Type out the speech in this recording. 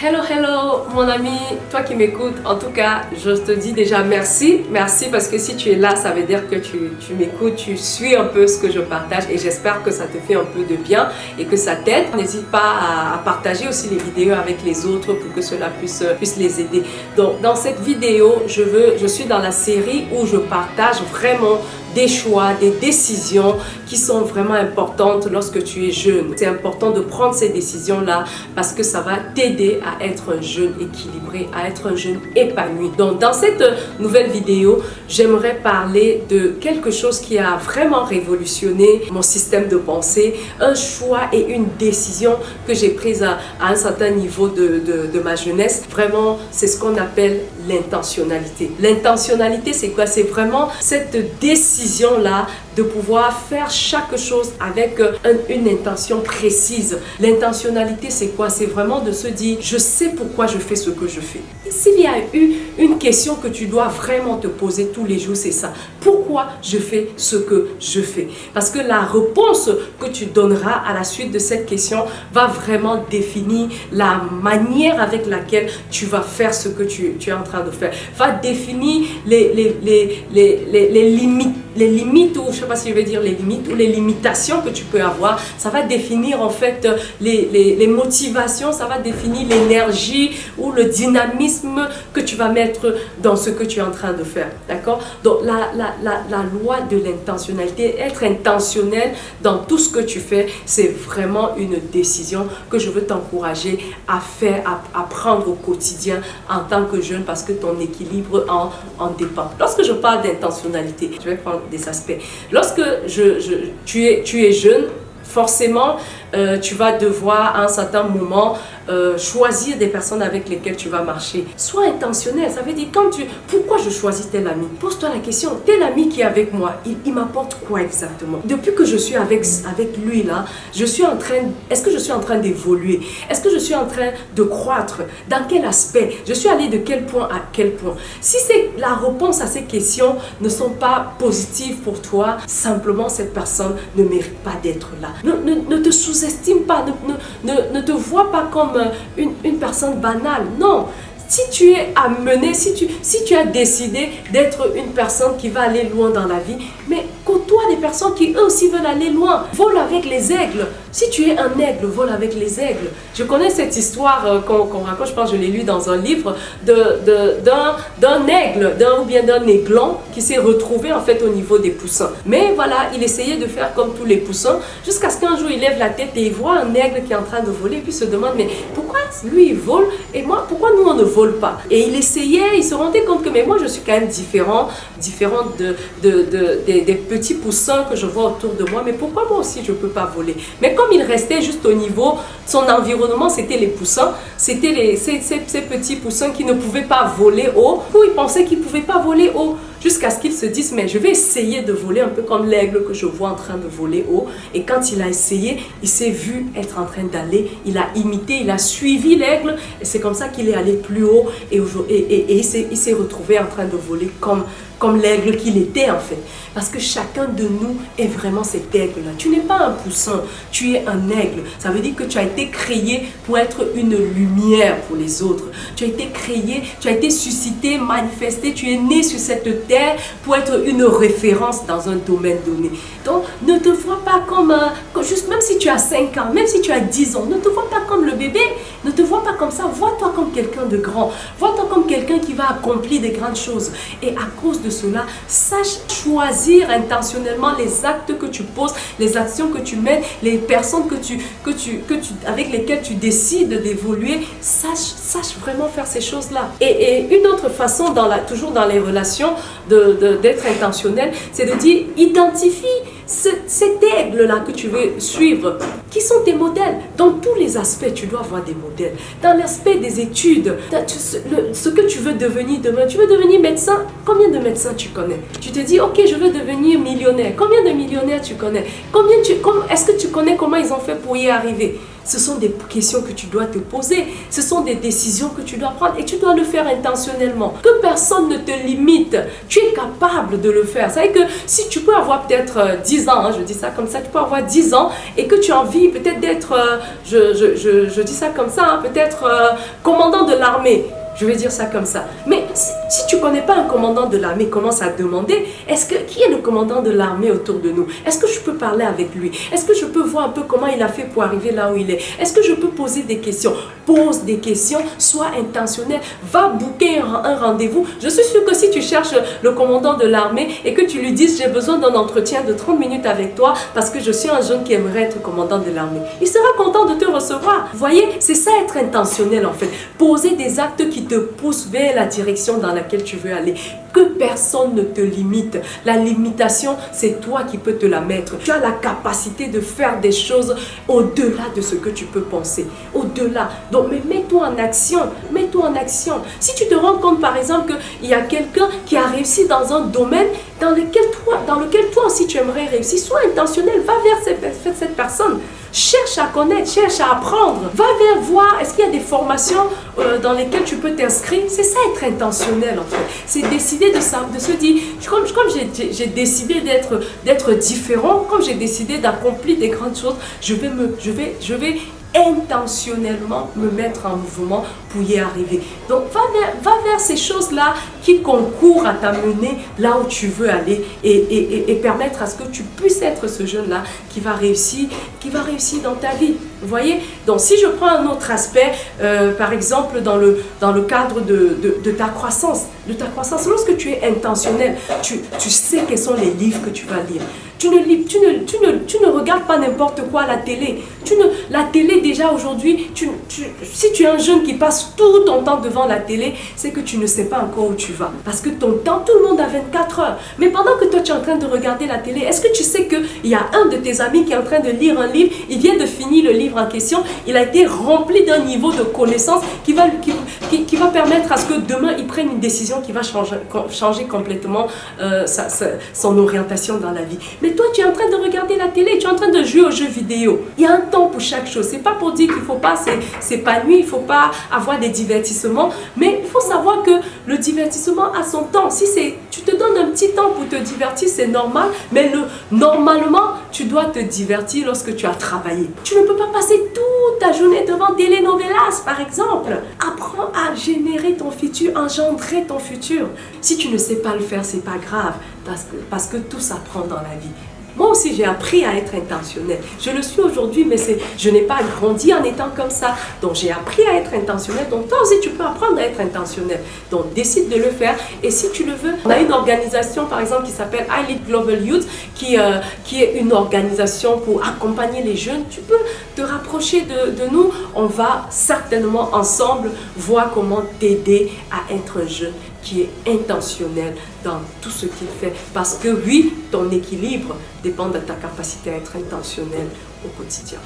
Hello, hello, mon ami, toi qui m'écoutes, en tout cas, je te dis déjà merci. Merci parce que si tu es là, ça veut dire que tu m'écoutes, tu suis un peu ce que je partage et j'espère que ça te fait un peu de bien et que ça t'aide. N'hésite pas à partager aussi les vidéos avec les autres pour que cela puisse les aider. Donc, dans cette vidéo, je suis dans la série où je partage vraiment des choix, des décisions qui sont vraiment importantes lorsque tu es jeune. C'est important de prendre ces décisions-là parce que ça va t'aider à être un jeune équilibré, à être un jeune épanoui. Donc, dans cette nouvelle vidéo, j'aimerais parler de quelque chose qui a vraiment révolutionné mon système de pensée, un choix et une décision que j'ai prise à un certain niveau de ma jeunesse. Vraiment, c'est ce qu'on appelle l'intentionnalité. L'intentionnalité, c'est quoi? C'est vraiment cette décision-là de pouvoir faire chaque chose avec une intention précise. L'intentionnalité, c'est quoi? C'est vraiment de se dire, je sais pourquoi je fais ce que je fais. S'il y a eu une question que tu dois vraiment te poser tous les jours, c'est ça. Pourquoi je fais ce que je fais? Parce que la réponse que tu donneras à la suite de cette question va vraiment définir la manière avec laquelle tu vas faire ce que tu es en train de faire. Va définir les limites, ou je ne sais pas si je vais dire les limites, ou les limitations que tu peux avoir. Ça va définir en fait les motivations, ça va définir l'énergie ou le dynamisme que tu vas mettre dans ce que tu es en train de faire. D'accord? Donc la loi de l'intentionnalité, être intentionnel dans tout ce que tu fais, c'est vraiment une décision que je veux t'encourager à faire, à prendre au quotidien en tant que jeune, parce que ton équilibre en dépend. Lorsque je parle d'intentionnalité, je vais prendre des aspects. Lorsque tu es jeune, forcément, tu vas devoir à un certain moment choisir des personnes avec lesquelles tu vas marcher. Sois intentionnel, ça veut dire pourquoi je choisis tel ami? Pose-toi la question, tel ami qui est avec moi, il m'apporte quoi exactement? Depuis que je suis avec lui là, est-ce que je suis en train d'évoluer? Est-ce que je suis en train de croître? Dans quel aspect? Je suis allé de quel point à quel point? Si la réponse à ces questions ne sont pas positives pour toi, simplement cette personne ne mérite pas d'être là. Ne te sous-estime pas, ne te vois pas comme une personne banale. Non. Si tu es amené, si tu as décidé d'être une personne qui va aller loin dans la vie, mais côtoie des personnes qui eux aussi veulent aller loin. Vole avec les aigles. Si tu es un aigle, vole avec les aigles. Je connais cette histoire qu'on raconte, je pense que je l'ai lu dans un livre, d'un aigle, d'un aiglon qui s'est retrouvé en fait au niveau des poussins. Mais voilà, il essayait de faire comme tous les poussins, jusqu'à ce qu'un jour il lève la tête et il voit un aigle qui est en train de voler, et puis il se demande, mais pourquoi lui il vole et moi, pourquoi nous on ne vole pas? Et il essayait, il se rendait compte que mais moi je suis quand même différente des petits poussins que je vois autour de moi, mais pourquoi moi aussi je ne peux pas voler? Mais comme il restait juste au niveau, son environnement c'était les poussins, c'était ces petits poussins qui ne pouvaient pas voler haut, ou il pensait qu'ils ne pouvaient pas voler haut, jusqu'à ce qu'il se dise, mais je vais essayer de voler un peu comme l'aigle que je vois en train de voler haut. Et quand il a essayé, il s'est vu être en train d'aller, il a imité, il a suivi l'aigle, et c'est comme ça qu'il est allé plus haut, et il s'est retrouvé en train de voler comme l'aigle qu'il était en fait. Parce que chacun de nous est vraiment cet aigle-là. Tu n'es pas un poussin, tu es un aigle. Ça veut dire que tu as été créé pour être une lumière pour les autres. Tu as été créé, tu as été suscité, manifesté, tu es né sur cette terre pour être une référence dans un domaine donné. Donc, ne te vois pas comme juste même si tu as 5 ans, même si tu as 10 ans, ne te vois pas comme le bébé, ne te vois pas comme ça, vois-toi comme quelqu'un de grand, vois-toi comme quelqu'un qui va accomplir des grandes choses. Et à cause de cela, sache choisir intentionnellement les actes que tu poses, les actions que tu mènes, les personnes avec lesquelles tu décides d'évoluer. Sache vraiment faire ces choses-là. Et une autre façon, toujours dans les relations, d'être intentionnel, c'est de dire, identifie cet aigle-là que tu veux suivre. Qui sont tes modèles? Dans tous les aspects, tu dois avoir des modèles. Dans l'aspect des études, ce que tu veux devenir demain, tu veux devenir médecin, combien de médecins tu connais? Tu te dis, ok, je veux devenir millionnaire. Combien de millionnaires tu connais? Est-ce que tu connais comment ils ont fait pour y arriver? Ce sont des questions que tu dois te poser. Ce sont des décisions que tu dois prendre et tu dois le faire intentionnellement. Que personne ne te limite. Tu es capable de le faire. C'est vrai que si tu peux avoir peut-être 10 ans, hein, je dis ça comme ça, tu peux avoir 10 ans et que tu as envie peut-être d'être, je dis ça comme ça, hein, peut-être commandant de l'armée. Je vais dire ça comme ça. Mais si tu ne connais pas un commandant de l'armée, commence à demander, qui est le commandant de l'armée autour de nous? Est-ce que je peux parler avec lui? Est-ce que je peux voir un peu comment il a fait pour arriver là où il est? Est-ce que je peux poser des questions? Pose des questions, sois intentionnel, va booker un rendez-vous. Je suis sûre que si tu cherches le commandant de l'armée et que tu lui dises, j'ai besoin d'un entretien de 30 minutes avec toi parce que je suis un jeune qui aimerait être commandant de l'armée, il sera content de te recevoir. Vous voyez, c'est ça être intentionnel en fait. Poser des actes qui te pousse vers la direction dans laquelle tu veux aller. Que personne ne te limite. La limitation, c'est toi qui peux te la mettre. Tu as la capacité de faire des choses au-delà de ce que tu peux penser. Au-delà. Donc, mais mets-toi en action. Mets-toi en action. Si tu te rends compte, par exemple, qu'il y a quelqu'un qui a réussi dans un domaine dans lequel toi aussi tu aimerais réussir, sois intentionnel. Va vers cette personne. Cherche à connaître, cherche à apprendre. Va vers voir, est-ce qu'il y a des formations dans lesquelles tu peux t'inscrire? C'est ça être intentionnel en fait. C'est décider de se dire, comme j'ai décidé d'être différent, comme j'ai décidé d'accomplir des grandes choses, je vais intentionnellement me mettre en mouvement pour y arriver. Donc va vers ces choses-là qui concourent à t'amener là où tu veux aller et permettre à ce que tu puisses être ce jeune-là qui va réussir dans ta vie. Vous voyez? Donc si je prends un autre aspect, par exemple dans le cadre de ta croissance, lorsque tu es intentionnel, tu sais quels sont les livres que tu vas lire. Tu ne regardes pas n'importe quoi à la télé. La télé déjà aujourd'hui, si tu es un jeune qui passe tout ton temps devant la télé, c'est que tu ne sais pas encore où tu vas. Parce que ton temps, tout le monde a 24 heures. Mais pendant que toi tu es en train de regarder la télé, est-ce que tu sais qu'il y a un de tes amis qui est en train de lire un livre, il vient de finir le livre en question, il a été rempli d'un niveau de connaissance qui va permettre à ce que demain il prenne une décision qui va changer complètement son orientation dans la vie. Mais toi, tu es en train de regarder la télé, tu es en train de jouer aux jeux vidéo. Il y a un temps pour chaque chose. C'est pas pour dire qu'il ne faut pas s'épanouir, il ne faut pas avoir des divertissements, mais il faut savoir que le divertissement a son temps. Si tu te donnes un petit temps pour te divertir, c'est normal, mais normalement, tu dois te divertir lorsque tu as travaillé. Tu ne peux pas passer toute ta journée devant telenovelas, par exemple. Apprends à générer ton futur, engendrer ton futur. Si tu ne sais pas le faire, c'est pas grave, parce que tout s'apprend dans la vie. Moi aussi, j'ai appris à être intentionnel. Je le suis aujourd'hui, mais je n'ai pas grandi en étant comme ça. Donc, j'ai appris à être intentionnel. Donc, toi aussi, tu peux apprendre à être intentionnel. Donc, décide de le faire. Et si tu le veux, on a une organisation, par exemple, qui s'appelle I Lead Global Youth, qui est une organisation pour accompagner les jeunes. Tu peux te rapprocher de nous. On va certainement ensemble voir comment t'aider à être jeune qui est intentionnel dans tout ce qu'il fait. Parce que oui, ton équilibre dépend de ta capacité à être intentionnel au quotidien.